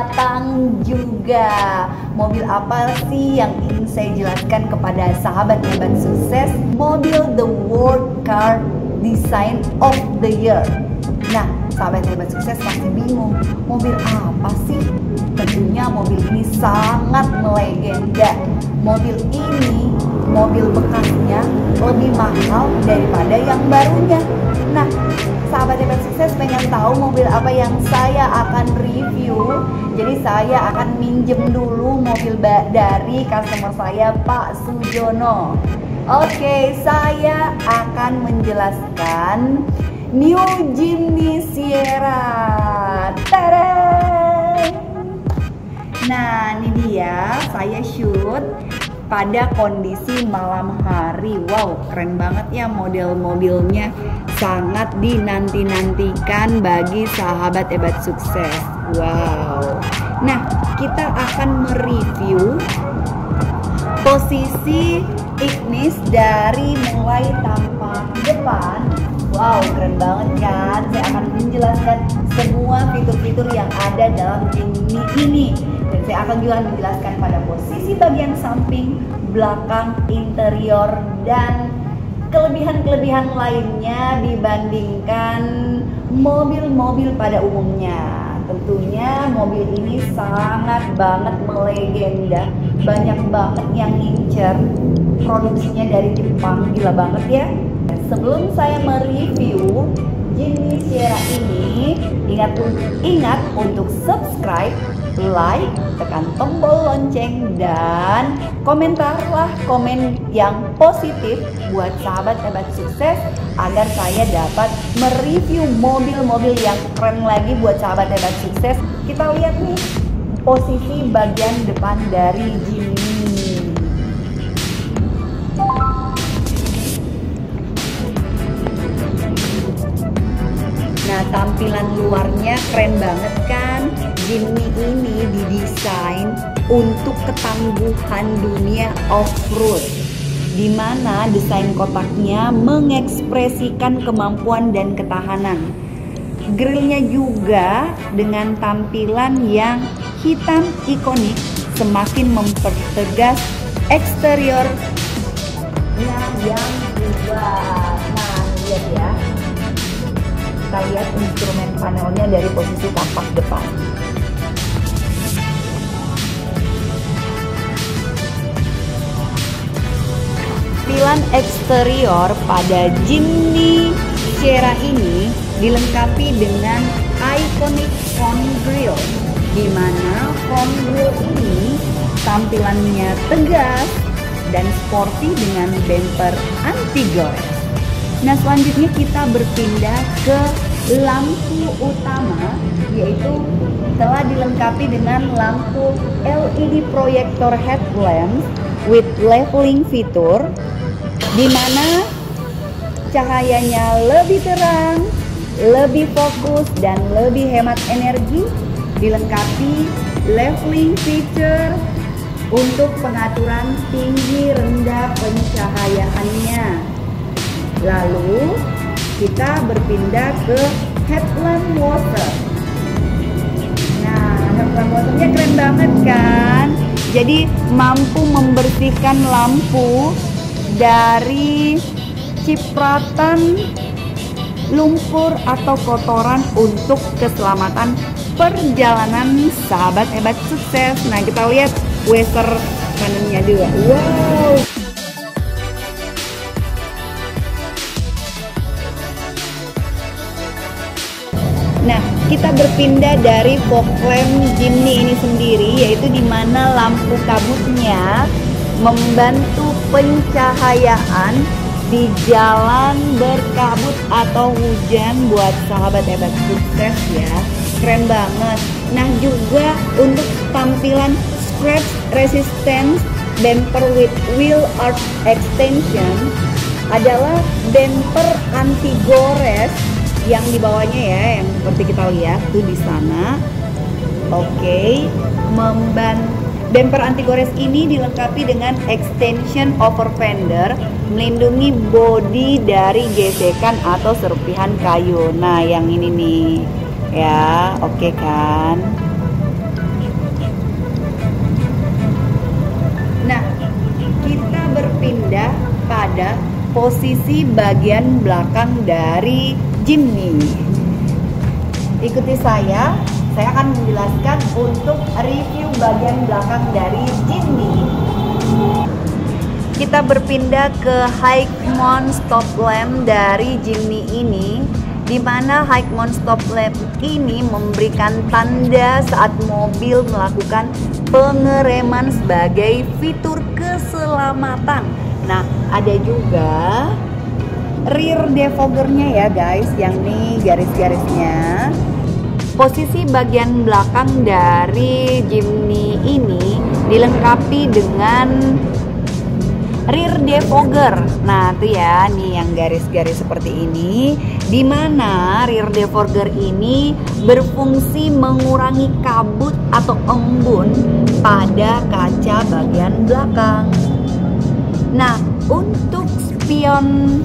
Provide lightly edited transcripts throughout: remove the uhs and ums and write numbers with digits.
datang juga. Mobil apa sih yang ingin saya jelaskan kepada sahabat hebat sukses? Mobil The World Car Design of the Year. Nah, sahabat hebat sukses pasti bingung, mobil apa sih? Tentunya mobil ini sangat melegenda. Mobil ini, mobil bekasnya lebih mahal daripada yang barunya. Nah, sahabat hebat sukses pengen tahu mobil apa yang saya akan review. Jadi saya akan minjem dulu mobil dari customer saya, Pak Sujono. Oke, saya akan menjelaskan New Jimny Sierra. Tada! Nah, ini dia, saya shoot pada kondisi malam hari. Wow, keren banget ya model-mobilnya. Sangat dinanti-nantikan bagi sahabat hebat sukses. Wow. Nah, kita akan mereview posisi Ignis dari mulai tampak depan. Wow, keren banget kan? Saya akan menjelaskan semua fitur-fitur yang ada dalam Jimny ini. Dan saya akan juga menjelaskan pada posisi bagian samping, belakang, interior, dan kelebihan-kelebihan lainnya dibandingkan mobil-mobil pada umumnya. Tentunya mobil ini sangat banget melegenda. Banyak banget yang ngincer. Produksinya dari Jepang, gila banget ya. Sebelum saya mereview Jimny Sierra ini, ingat untuk subscribe, like, tekan tombol lonceng, dan komentarlah komen yang positif buat sahabat hebat sukses agar saya dapat mereview mobil-mobil yang keren lagi buat sahabat hebat sukses. Kita lihat nih posisi bagian depan dari Jimny. Nah, tampilan luarnya keren banget kan? Jimny ini didesain untuk ketangguhan dunia off-road, di mana desain kotaknya mengekspresikan kemampuan dan ketahanan. Grillnya juga dengan tampilan yang hitam ikonik semakin mempertegas eksteriornya yang luas. Nah, lihat ya. Kita lihat instrumen panelnya dari posisi tampak depan. Tampilan eksterior pada Jimny Sierra ini dilengkapi dengan iconic front grille, di mana front grille ini tampilannya tegas dan sporty dengan bumper anti gores. Nah, selanjutnya kita berpindah ke lampu utama, yaitu telah dilengkapi dengan lampu LED projector headlamp with leveling feature, di mana cahayanya lebih terang, lebih fokus, dan lebih hemat energi. Dilengkapi leveling feature untuk pengaturan tinggi rendah pencahayaannya. Lalu kita berpindah ke headlamp washer. Nah, headlamp washernya keren banget kan? Jadi mampu membersihkan lampu dari cipratan lumpur atau kotoran untuk keselamatan perjalanan sahabat hebat sukses. Nah, kita lihat washer kanannya juga. Wow. Nah, kita berpindah dari fog lamp Jimny ini sendiri, yaitu di mana lampu kabutnya membantu pencahayaan di jalan berkabut atau hujan buat sahabat hebat sukses ya. Keren banget. Nah, juga untuk tampilan scratch resistance bumper with wheel arch extension adalah bumper anti gores yang di bawahnya ya, yang seperti kita lihat tuh di sana. Oke, bumper anti gores ini dilengkapi dengan extension over fender, melindungi bodi dari gesekan atau serpihan kayu. Nah, yang ini nih ya, oke kan. posisi bagian belakang dari Jimny. Ikuti saya akan menjelaskan untuk review bagian belakang dari Jimny. Kita berpindah ke Hikmon stop lamp dari Jimny ini, di mana Hikmon stop lamp ini memberikan tanda saat mobil melakukan pengereman sebagai fitur keselamatan. Nah, ada juga rear defoggernya ya guys, yang nih garis-garisnya. Posisi bagian belakang dari Jimny ini dilengkapi dengan rear defogger. Nah, tuh ya, nih yang garis-garis seperti ini, di mana rear defogger ini berfungsi mengurangi kabut atau embun pada kaca bagian belakang. Nah, untuk spion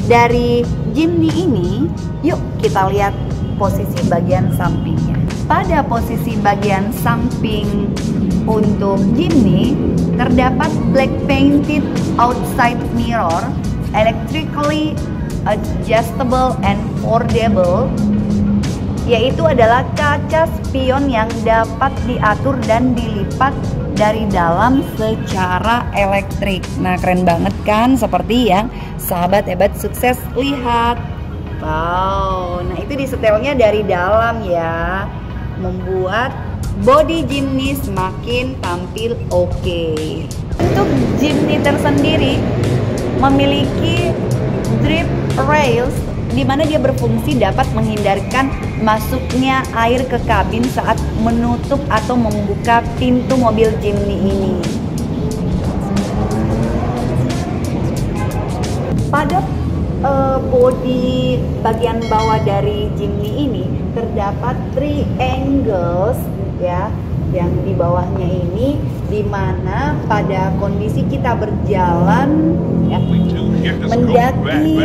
dari Jimny ini, yuk kita lihat posisi bagian sampingnya. Pada posisi bagian samping untuk Jimny terdapat black painted outside mirror, electrically adjustable and foldable, yaitu adalah kaca spion yang dapat diatur dan dilipat dari dalam secara elektrik. Nah, keren banget kan, seperti yang sahabat hebat sukses lihat. Wow, nah itu disetelnya dari dalam ya, membuat body Jimny semakin tampil oke. Untuk Jimny tersendiri memiliki drip rails, di mana dia berfungsi dapat menghindarkan masuknya air ke kabin saat menutup atau membuka pintu mobil Jimny ini. Pada bodi bagian bawah dari Jimny ini terdapat triangles ya, yang di bawahnya ini, di mana pada kondisi kita berjalan ya, mendaki,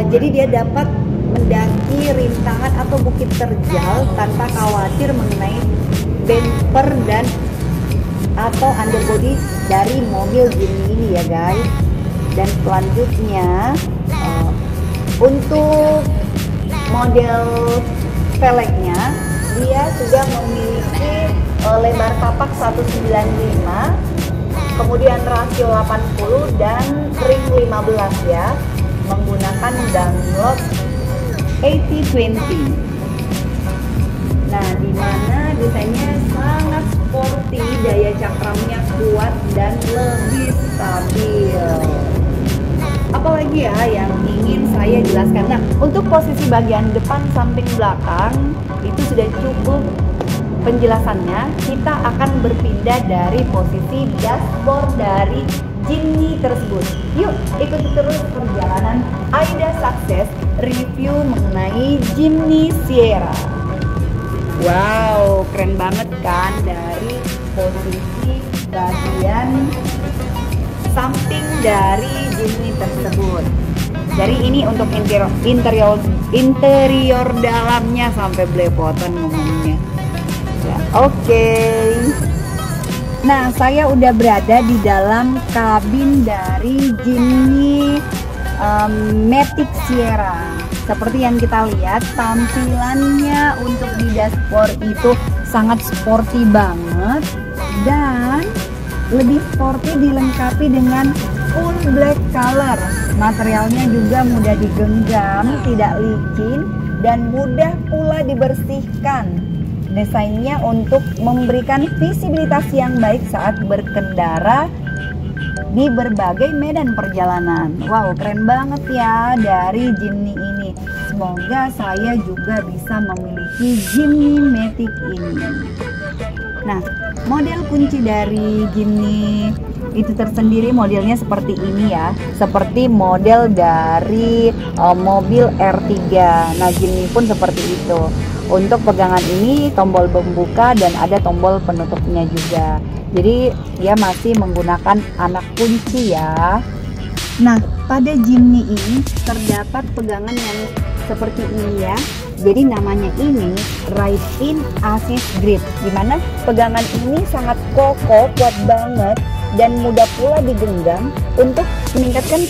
jadi dia dapat mendaki rintangan atau bukit terjal tanpa khawatir mengenai bumper dan atau underbody dari mobil Jimny ini ya guys. Dan selanjutnya untuk model velgnya, dia sudah memiliki lebar tapak 195, kemudian rasio 80 dan ring 15 ya, menggunakan Dunlop 80-20. Nah, di mana desainnya sangat sporty, daya cakramnya kuat dan lebih stabil. Apalagi ya yang ingin saya jelaskan. Nah, untuk posisi bagian depan, samping, belakang itu sudah cukup penjelasannya. Kita akan berpindah dari posisi dashboard dari Jimny tersebut. Yuk ikuti terus perjalanan Aida Sukses review mengenai Jimny Sierra. Wow, keren banget kan, dari posisi bagian samping dari Jimny tersebut. Jadi ini untuk interior dalamnya sampai belepotan ngomongnya. Ya, oke. Nah, saya udah berada di dalam kabin dari Jimny Matic Sierra. Seperti yang kita lihat, tampilannya untuk di dashboard itu sangat sporty banget, dan lebih sporty dilengkapi dengan full black color. Materialnya juga mudah digenggam, tidak licin, dan mudah pula dibersihkan. Desainnya untuk memberikan visibilitas yang baik saat berkendara di berbagai medan perjalanan. Wow, keren banget ya dari Jimny ini. Semoga saya juga bisa memiliki Jimny Matic ini. Nah, model kunci dari Jimny itu tersendiri modelnya seperti ini ya, seperti model dari mobil R3. Nah, Jimny pun seperti itu. Untuk pegangan ini tombol pembuka dan ada tombol penutupnya juga. Jadi dia masih menggunakan anak kunci ya. Nah, pada Jimny ini terdapat pegangan yang seperti ini ya. Jadi namanya ini Ride-in Assist Grip, dimana pegangan ini sangat kokoh, kuat banget, dan mudah pula digenggam untuk meningkatkan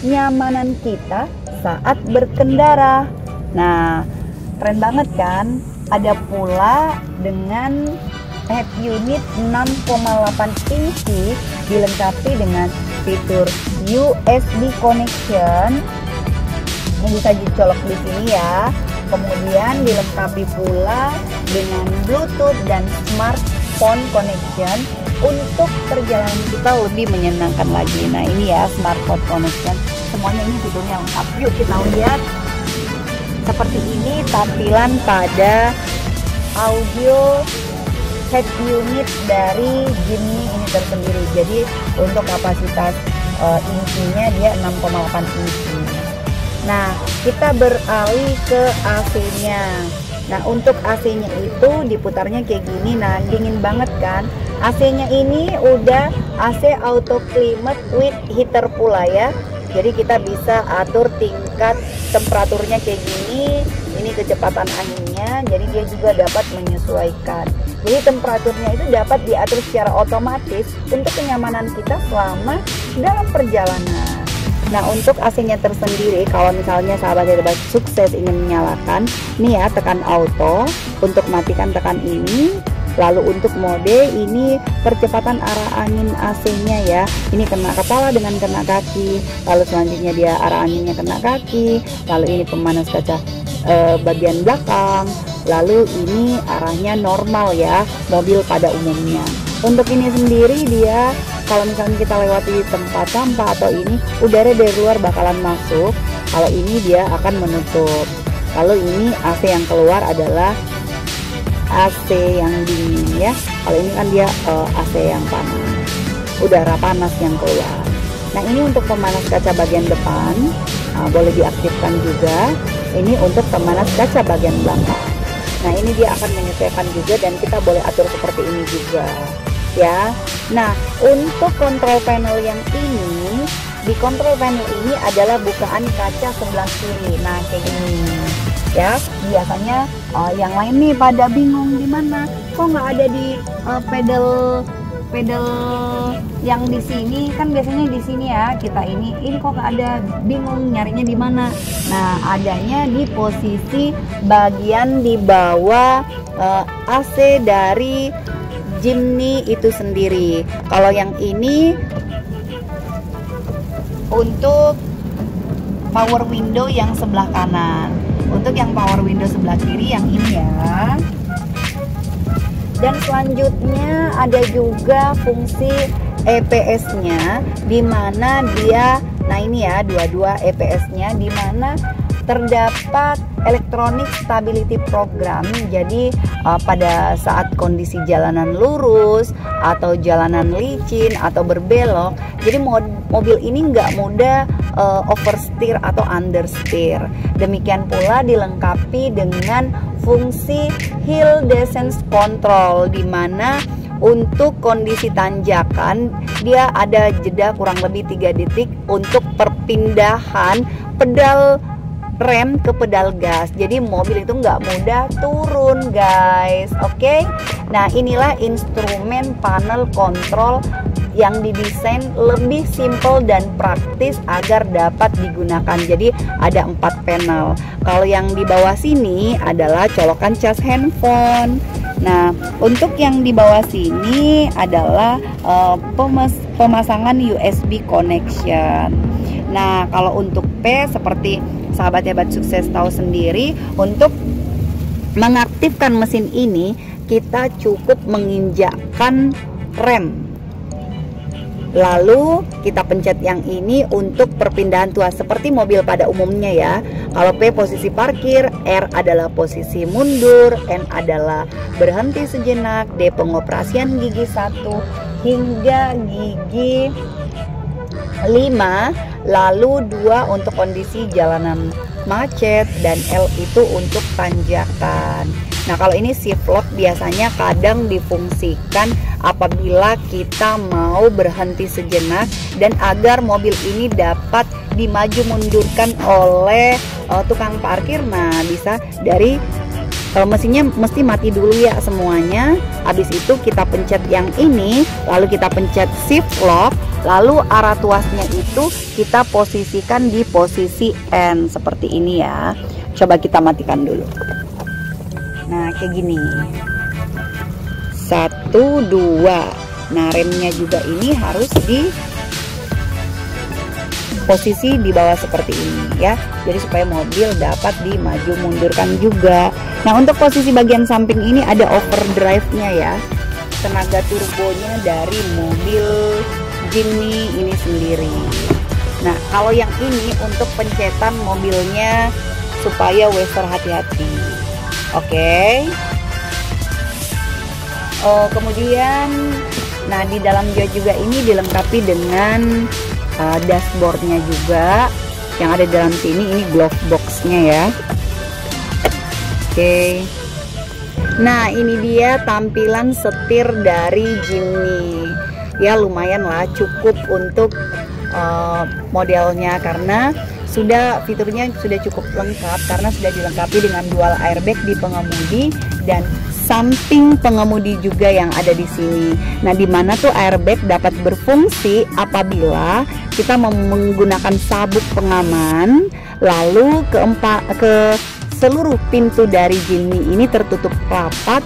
kenyamanan kita saat berkendara. Nah, keren banget kan? Ada pula dengan head unit 6,8 inci dilengkapi dengan fitur USB connection yang bisa dicolok di sini ya. Kemudian dilengkapi pula dengan Bluetooth dan smartphone connection untuk perjalanan kita lebih menyenangkan lagi. Nah, ini ya smartphone connection. Semuanya ini fiturnya lengkap. Yuk kita lihat. Seperti ini tampilan pada audio head unit dari Jimny ini tersendiri. Jadi untuk kapasitas insinya dia 6,8 inci. Nah, kita beralih ke AC-nya. Nah, untuk AC-nya itu diputarnya kayak gini. Nah, dingin banget kan? AC-nya ini udah AC auto climate with heater pula ya. Jadi kita bisa atur tingkat temperaturnya kayak gini. Ini kecepatan anginnya, jadi dia juga dapat menyesuaikan. Jadi temperaturnya itu dapat diatur secara otomatis untuk kenyamanan kita selama dalam perjalanan. Nah, untuk AC-nya tersendiri, kalau misalnya sahabat-sahabat sukses ingin menyalakan, nih ya tekan auto, untuk matikan tekan ini. Lalu untuk mode ini percepatan arah angin AC-nya ya. Ini kena kepala dengan kena kaki. Lalu selanjutnya dia arah anginnya kena kaki. Lalu ini pemanas kaca bagian belakang. Lalu ini arahnya normal ya, mobil pada umumnya. Untuk ini sendiri dia kalau misalnya kita lewati tempat sampah atau ini, udara dari luar bakalan masuk. Kalau ini dia akan menutup. Lalu ini AC yang keluar adalah AC yang dingin ya. Kalau ini kan dia AC yang panas, udara panas yang keluar. Nah, ini untuk pemanas kaca bagian depan, boleh diaktifkan juga. Ini untuk pemanas kaca bagian belakang. Nah, ini dia akan menyesuaikan juga dan kita boleh atur seperti ini juga ya. Nah, untuk control panel yang ini, di control panel ini adalah bukaan kaca sebelah kiri. Nah, kayak gini ya. Biasanya yang lain nih pada bingung di mana kok nggak ada di pedal yang di sini. Kan biasanya di sini ya kita ini kok nggak ada, bingung nyarinya di mana. Nah, adanya di posisi bagian di bawah AC dari Jimny itu sendiri. Kalau yang ini untuk power window yang sebelah kanan. Untuk yang power window sebelah kiri yang ini ya. Dan selanjutnya ada juga fungsi EPS-nya, di mana dia, nah ini ya dua-dua EPS-nya, di mana terdapat electronic stability program. Jadi pada saat kondisi jalanan lurus atau jalanan licin atau berbelok, jadi mobil ini nggak mudah oversteer atau understeer. Demikian pula dilengkapi dengan fungsi hill descent control, di mana untuk kondisi tanjakan dia ada jeda kurang lebih 3 detik untuk perpindahan pedal rem ke pedal gas. Jadi mobil itu nggak mudah turun guys. Oke. Nah, inilah instrumen panel kontrol yang didesain lebih simple dan praktis agar dapat digunakan. Jadi ada 4 panel. Kalau yang di bawah sini adalah colokan cas handphone. Nah, untuk yang di bawah sini adalah pemasangan USB connection. Nah, kalau untuk P, seperti sahabat-sahabat sukses tahu sendiri, untuk mengaktifkan mesin ini kita cukup menginjakkan rem. Lalu kita pencet yang ini untuk perpindahan tuas seperti mobil pada umumnya ya. Kalau P posisi parkir, R adalah posisi mundur, N adalah berhenti sejenak, D pengoperasian gigi 1 hingga gigi 5, lalu 2 untuk kondisi jalanan macet, dan L itu untuk tanjakan. Nah, kalau ini shift lock biasanya kadang difungsikan apabila kita mau berhenti sejenak dan agar mobil ini dapat dimaju mundurkan oleh tukang parkir. Nah, bisa dari mesinnya mesti mati dulu ya semuanya. Habis itu kita pencet yang ini, lalu kita pencet shift lock, lalu arah tuasnya itu kita posisikan di posisi N seperti ini ya. Coba kita matikan dulu. Nah kayak gini, 1, 2. Nah remnya juga ini harus di posisi di bawah seperti ini ya, jadi supaya mobil dapat dimaju mundurkan juga. Nah untuk posisi bagian samping ini ada overdrive-nya ya, tenaga turbonya dari mobil Jimny ini sendiri. Nah kalau yang ini untuk pencetan mobilnya supaya Wester hati-hati. Oke. Kemudian nah di dalam juga ini dilengkapi dengan dashboardnya juga yang ada dalam sini. Ini glove boxnya ya. Oke. Nah ini dia tampilan setir dari Jimny ya, lumayan lah, cukup untuk modelnya karena fiturnya sudah cukup lengkap karena sudah dilengkapi dengan dual airbag di pengemudi dan samping pengemudi juga yang ada di sini. Nah, di mana tuh airbag dapat berfungsi apabila kita menggunakan sabuk pengaman, lalu ke seluruh pintu dari Jimny ini tertutup rapat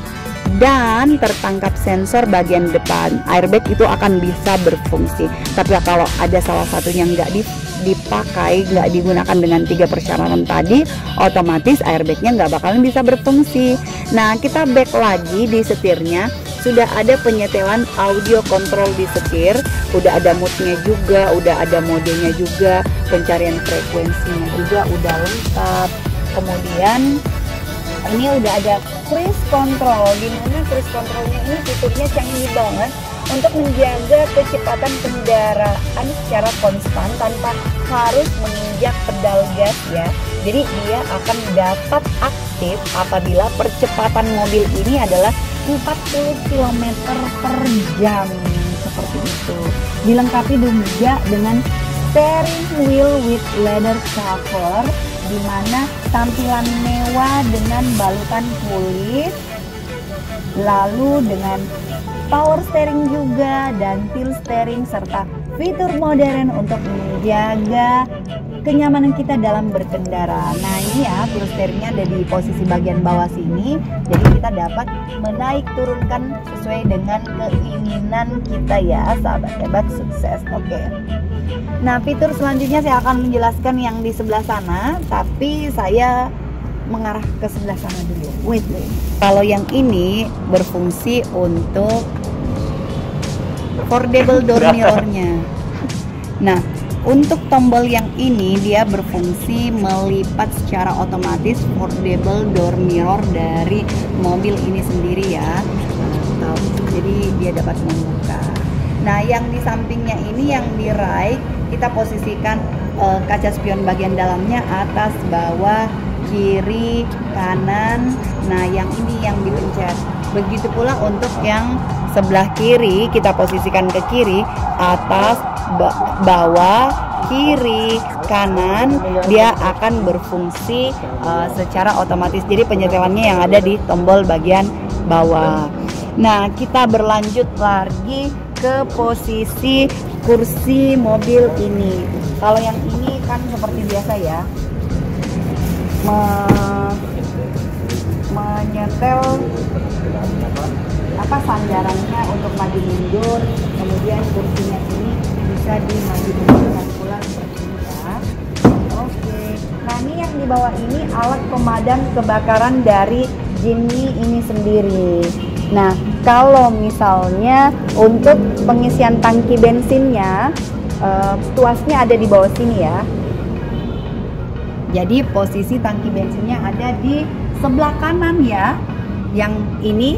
dan tertangkap sensor bagian depan. Airbag itu akan bisa berfungsi. Tapi kalau ada salah satunya nggak dipakai, nggak digunakan dengan 3 persyaratan tadi, otomatis airbagnya nggak bakalan bisa berfungsi. Nah kita back lagi di setirnya, sudah ada penyetelan audio control di setir, udah ada mode-nya juga, udah ada modenya juga, pencarian frekuensinya juga udah lengkap. Kemudian ini udah ada cruise control, dimana cruise controlnya ini fiturnya canggih banget untuk menjaga kecepatan kendaraan secara konstan tanpa harus menginjak pedal gas ya. Jadi dia akan dapat aktif apabila percepatan mobil ini adalah 40 km per jam seperti itu. Dilengkapi juga dengan steering wheel with leather cover, di mana tampilan mewah dengan balutan kulit, lalu dengan power steering juga dan tilt steering serta fitur modern untuk menjaga kenyamanan kita dalam berkendara. Nah ini ya, tilt steeringnya ada di posisi bagian bawah sini, jadi kita dapat menaik turunkan sesuai dengan keinginan kita ya, sahabat hebat sukses. Oke. Nah fitur selanjutnya saya akan menjelaskan yang di sebelah sana, tapi saya mengarah ke sebelah sana dulu. Wait. Kalau yang ini berfungsi untuk foldable door mirrornya. Nah untuk tombol yang ini dia berfungsi melipat secara otomatis foldable door mirror dari mobil ini sendiri ya. Jadi dia dapat membuka. Nah yang di sampingnya ini, yang di right, kita posisikan kaca spion bagian dalamnya atas, bawah, kiri, kanan. Nah yang ini yang dipencet. Begitu pula untuk yang sebelah kiri, kita posisikan ke kiri, atas, bawah, kiri, kanan, dia akan berfungsi secara otomatis. Jadi penyetelannya yang ada di tombol bagian bawah. Nah kita berlanjut lagi ke posisi kursi mobil ini. Kalau yang ini kan seperti biasa ya, menyetel sandarannya untuk maju mundur, kemudian kursinya ini bisa dimaju mundurkan pula seperti ini ya. Oke. Nah ini yang di bawah ini alat pemadam kebakaran dari Jimny ini sendiri. Nah kalau misalnya untuk pengisian tangki bensinnya, tuasnya ada di bawah sini ya. Jadi posisi tangki bensinnya ada di sebelah kanan ya. Yang ini.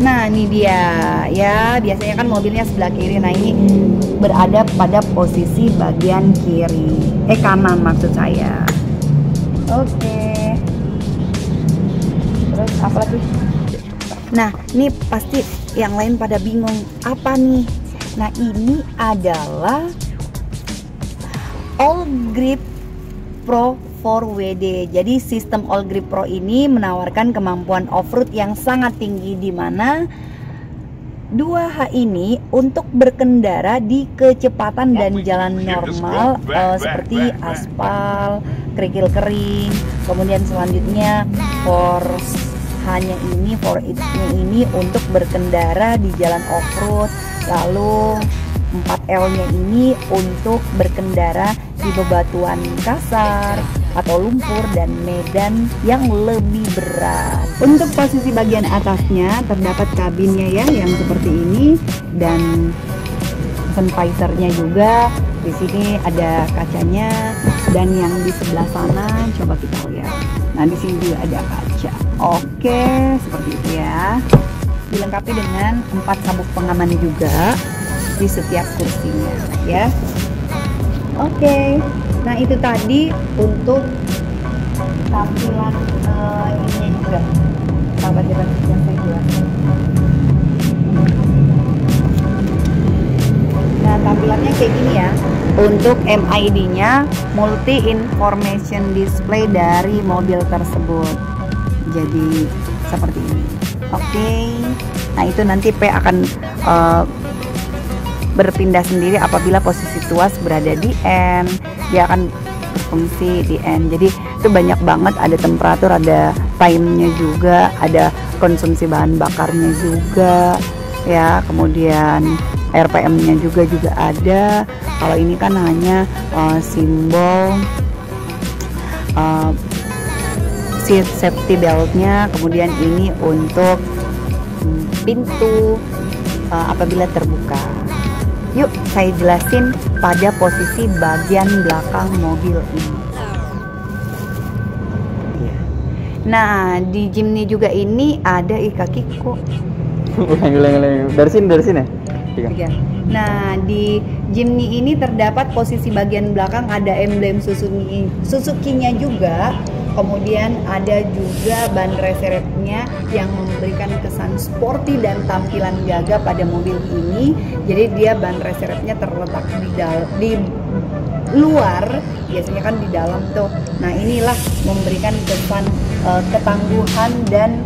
Nah ini dia ya, biasanya kan mobilnya sebelah kiri. Nah ini berada pada posisi bagian kiri, kanan maksud saya. Oke. Terus apa lagi? Nah ini pasti yang lain pada bingung, apa nih? Nah ini adalah All Grip Pro 4WD. Jadi sistem All Grip Pro ini menawarkan kemampuan off-road yang sangat tinggi, di mana 2H ini untuk berkendara di kecepatan dan jalan normal seperti aspal, kerikil kering. Kemudian selanjutnya 4H-nya ini, 4H-nya ini untuk berkendara di jalan off-road. Lalu 4L-nya ini untuk berkendara di bebatuan kasar atau lumpur dan medan yang lebih berat. Untuk posisi bagian atasnya terdapat kabinnya ya, yang seperti ini, dan sun visornya juga. Di sini ada kacanya, dan yang di sebelah sana coba kita lihat. Nah, di sini juga ada kaca. Oke, seperti itu ya. Dilengkapi dengan 4 sabuk pengaman juga di setiap kursinya ya. Oke, nah itu tadi untuk tampilan ini juga. Sahabat yang saya jelaskan. Nah, tampilannya kayak gini ya. Untuk MID-nya multi information display dari mobil tersebut. Jadi seperti ini. Oke. Nah, itu nanti P akan berpindah sendiri apabila posisi tuas berada di N, dia akan berfungsi di N. Jadi itu banyak banget, ada temperatur, ada time-nya juga, ada konsumsi bahan bakarnya juga ya, kemudian RPM-nya juga ada. Kalau ini kan hanya simbol seat safety belt-nya, kemudian ini untuk pintu apabila terbuka. Yuk, saya jelasin pada posisi bagian belakang mobil ini. Nah, di Jimny juga ini ada kaki kok. Ulang. Dari sini ya? Iya. Nah, di Jimny ini terdapat posisi bagian belakang ada emblem Suzuki-nya juga. Kemudian ada juga ban reserve-nya yang memberikan kesan sporty dan tampilan gagah pada mobil ini. Jadi dia ban reserve-nya terletak di luar, biasanya kan di dalam tuh. Nah, inilah memberikan kesan ketangguhan dan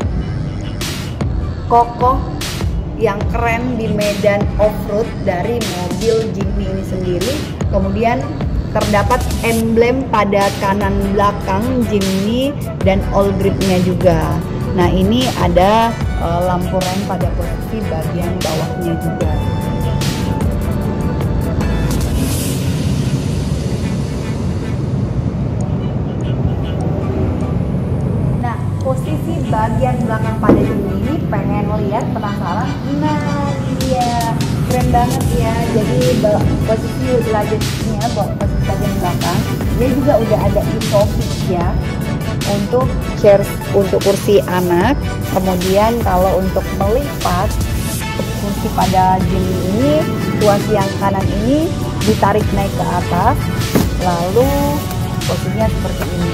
kokoh yang keren di medan off-road dari mobil Jimny ini sendiri. Kemudian terdapat emblem pada kanan belakang Jimny dan All Grip-nya juga. Nah, ini ada lampu rem pada posisi bagian bawahnya juga. Nah, posisi bagian belakang pada Jimny ini pengen lihat, penasaran? Nah, iya, keren banget ya. Jadi posisi luggage-nya buat posisi bagian belakang, dia juga udah ada isofix ya, untuk chairs, untuk kursi anak. Kemudian kalau untuk melipat kursi pada Jimny ini, tuas yang kanan ini ditarik naik ke atas, lalu posisinya seperti ini.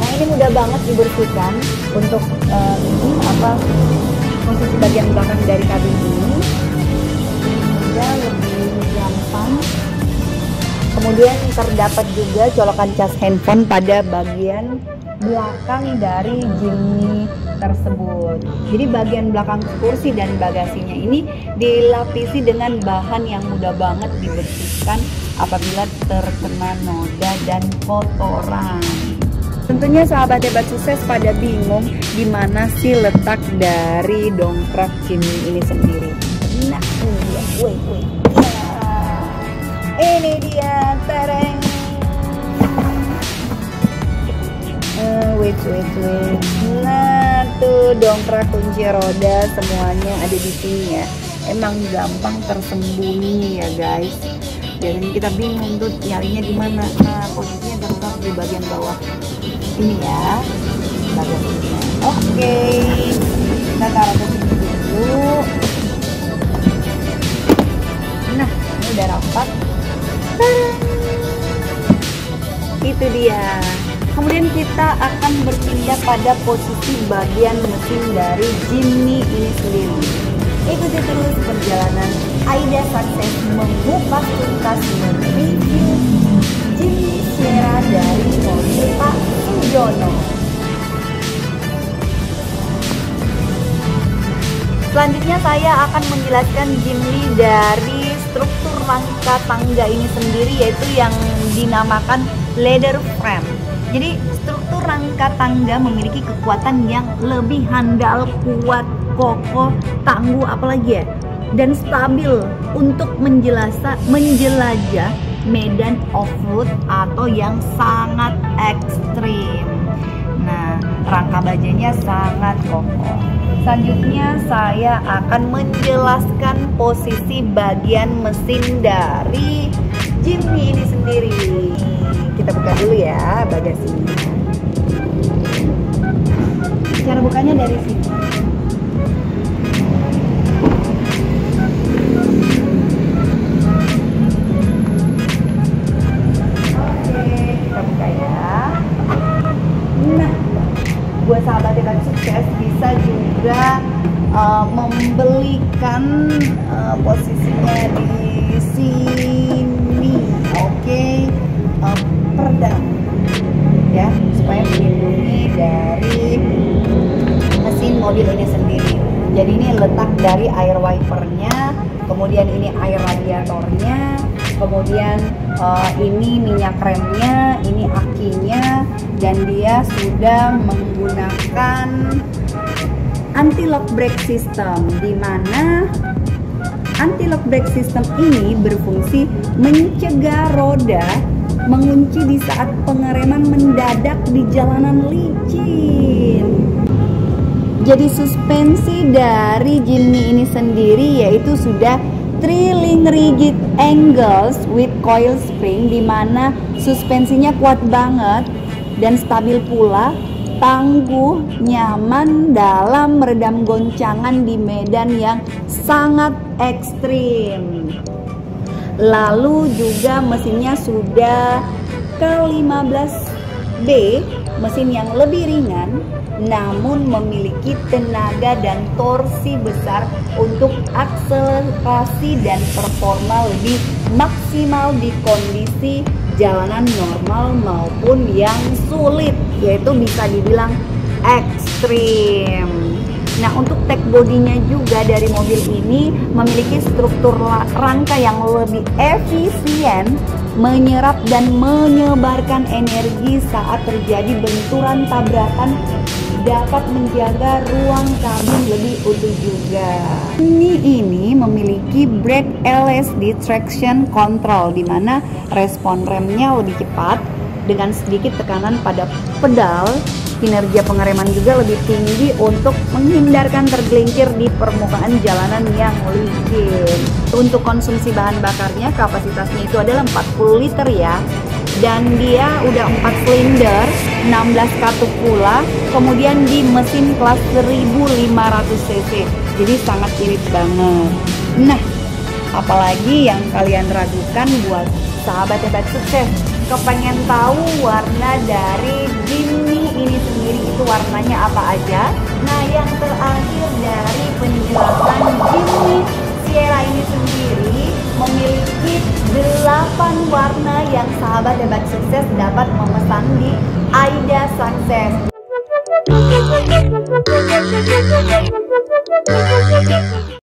Nah, ini mudah banget dibersihkan untuk posisi bagian belakang dari kabin ini. Sudah lebih gampang. Kemudian terdapat juga colokan cas handphone pada bagian belakang dari Jimny tersebut. Jadi bagian belakang kursi dan bagasinya ini dilapisi dengan bahan yang mudah banget dibersihkan apabila terkena noda dan kotoran. Tentunya sahabat hebat sukses pada bingung di mana sih letak dari dongkrak Jimny ini sendiri. Nah, ini dia. Ini dia, tereng. Wait. Nah, tuh dongkrak kunci roda semuanya ada di sini ya. Emang gampang tersembunyi ya guys. Biasanya kita bingung tuh nyarinya di mana. Nah, posisinya terletak di bagian bawah ini ya, bagasinya. Oke, kita taruh ke sini dulu. Nah, ini udah rapat. Itu dia. Kemudian kita akan berpindah pada posisi bagian mesin dari Jimny ini sendiri. Ikuti terus perjalanan Aida Sukses mengupas tuntas mereview Jimny Sierra dari mobil Pak Sujono. Selanjutnya saya akan menjelaskan Jimny dari struktur rangka tangga ini sendiri, yaitu yang dinamakan leather frame. Jadi struktur rangka tangga memiliki kekuatan yang lebih handal, kuat, kokoh, tangguh, apalagi ya, dan stabil untuk menjelajah medan off-road atau yang sangat ekstrim. Nah, rangka bajanya sangat kokoh. Selanjutnya saya akan menjelaskan posisi bagian mesin dari Jimny ini sendiri. Kita buka dulu ya bagasinya. Cara bukanya dari sini. Buat sahabat yang sukses bisa juga membelikan posisinya di sini, oke. Peredam ya, supaya melindungi dari mesin mobil ini sendiri. Jadi ini letak dari air wipernya, kemudian ini air radiatornya, kemudian ini minyak remnya, ini akinya, dan dia sudah menggunakan anti-lock brake system, di mana anti-lock brake system ini berfungsi mencegah roda mengunci di saat pengereman mendadak di jalanan licin. Jadi suspensi dari Jimny ini sendiri yaitu sudah Trilling rigid angles with coil spring, di mana suspensinya kuat banget dan stabil pula, tangguh, nyaman dalam meredam goncangan di medan yang sangat ekstrim. Lalu juga mesinnya sudah ke-15B, mesin yang lebih ringan namun memiliki tenaga dan torsi besar untuk akselerasi dan performa lebih maksimal di kondisi jalanan normal maupun yang sulit, yaitu bisa dibilang ekstrim. Nah, untuk tag bodinya juga dari mobil ini memiliki struktur rangka yang lebih efisien, menyerap dan menyebarkan energi saat terjadi benturan tabrakan, dapat menjaga ruang kabin lebih utuh juga. Ini memiliki brake LSD traction control, di mana respon remnya lebih cepat dengan sedikit tekanan pada pedal. Kinerja pengereman juga lebih tinggi untuk menghindarkan tergelincir di permukaan jalanan yang licin. Untuk konsumsi bahan bakarnya, kapasitasnya itu adalah 40 liter ya. Dan dia udah 4 silinder, 16 katup pula, kemudian di mesin kelas 1500 cc. Jadi sangat irit banget. Nah, apalagi yang kalian ragukan buat sahabat hebat sukses, kepengen tahu warna dari Jimny ini sendiri itu warnanya apa aja? Nah, yang terakhir dari penjelasan Jimny Sierra ini sendiri memiliki 8 warna yang sahabat hebat sukses dapat memesan di Aida Sukses.